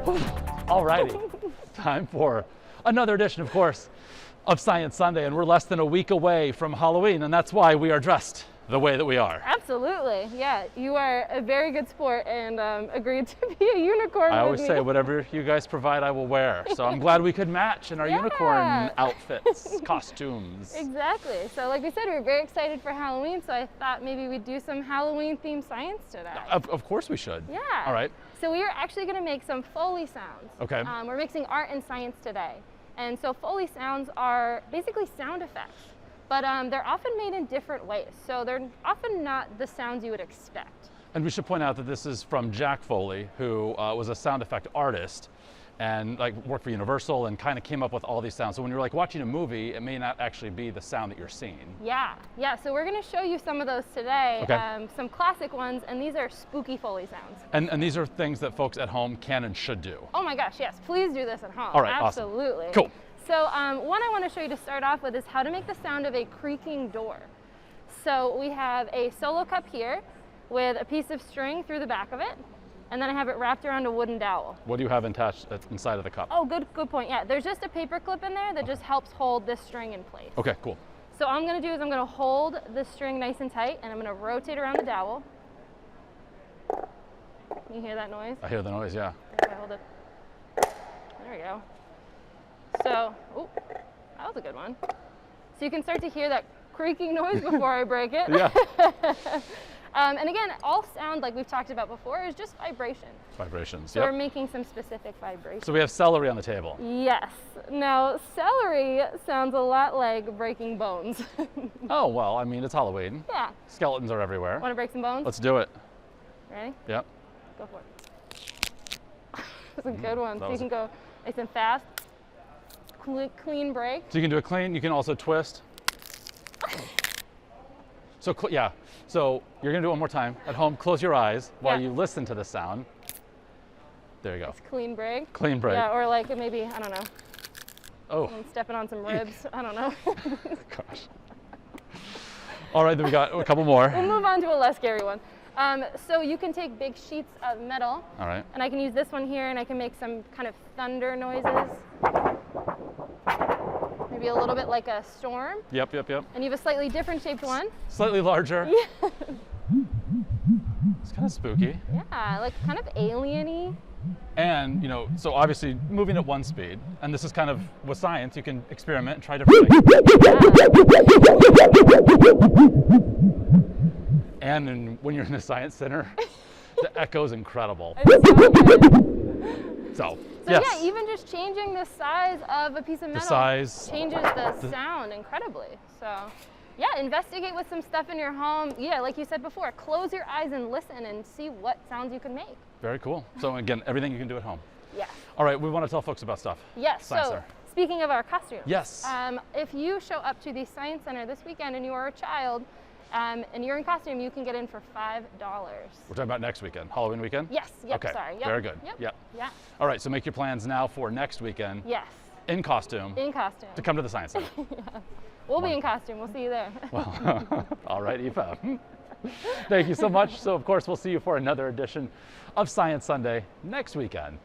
Alrighty, time for another edition, of course, of Science Sunday, and we're less than a week away from Halloween, and that's why we are dressed the way that we are. Absolutely, yeah. You are a very good sport and agreed to be a unicorn. I with always me. say, whatever you guys provide, I will wear. So I'm glad we could match in our unicorn outfits, costumes. Exactly. So like we said, we're very excited for Halloween, so I thought maybe we'd do some Halloween-themed science today. Of course we should. Yeah. All right. So we are actually going to make some Foley sounds. Okay. We're mixing art and science today. And so Foley sounds are basically sound effects, but they're often made in different ways. So they're often not the sounds you would expect. And we should point out that this is from Jack Foley, who was a sound effect artist and worked for Universal and kind of came up with all these sounds. So when you're watching a movie, it may not actually be the sound that you're seeing. Yeah. So we're going to show you some of those today, Okay. Some classic ones, and these are spooky Foley sounds. And these are things that folks at home can and should do. Oh my gosh, yes, please do this at home. All right, absolutely. Awesome. Cool. So one I want to show you to start off with is how to make the sound of a creaking door. So we have a solo cup here with a piece of string through the back of it, and then I have it wrapped around a wooden dowel. What do you have attached inside of the cup? Oh, good point. Yeah, there's just a paper clip in there that just helps hold this string in place. Okay, cool. So all I'm going to do is I'm going to hold the string nice and tight, and I'm going to rotate around the dowel. Can you hear that noise? I hear the noise, yeah. Okay, hold it. There we go. So, oh, that was a good one. So you can start to hear that creaking noise before I break it. Yeah. And again, all sound, like we've talked about before, is just vibration. Vibrations, So yep. we're making some specific vibrations. So we have celery on the table. Yes. Now, celery sounds a lot like breaking bones. Oh, well, I mean, it's Halloween. Yeah. Skeletons are everywhere. Want to break some bones? Let's do it. Ready? Yep. Go for it. That's a good one. So you can go nice and fast. Clean break. So you can do a clean, you can also twist. So yeah, so you're gonna do it one more time. At home, close your eyes while you listen to the sound. There you go. It's clean break. Clean break. Yeah, or like maybe, I don't know. Oh. I'm stepping on some ribs. I don't know. Gosh. All right, then we got a couple more. We'll move on to a less scary one. So you can take big sheets of metal. All right. And I can use this one here, and I can make some kind of thunder noises. Maybe a little bit like a storm. Yep. And you have a slightly different shaped one. Slightly larger. Yeah. It's kind of spooky. Yeah, like kind of alien-y. And, so obviously moving at one speed, and this is kind of, with science, you can experiment and try different things. And when you're in the science center, the echo is incredible. So yes. Yeah, even just changing the size of a piece of metal changes the sound incredibly. So yeah, investigate with some stuff in your home. Yeah, like you said before, close your eyes and listen and see what sounds you can make. Very cool. So again, everything you can do at home. Yes. All right, we want to tell folks about stuff. Yes, Science so Center. Speaking of our costumes. Yes. If you show up to the Science Center this weekend and you are a child, and you're in costume, you can get in for $5. We're talking about next weekend, Halloween weekend? Yes, yep, okay. Sorry. Yep. Very good. Yep. Yeah. All right, so make your plans now for next weekend. Yes. In costume. In costume. To come to the Science Center. Yeah. We'll be in costume. We'll see you there. Well, all right, Eva. Thank you so much. So, of course, we'll see you for another edition of Science Sunday next weekend.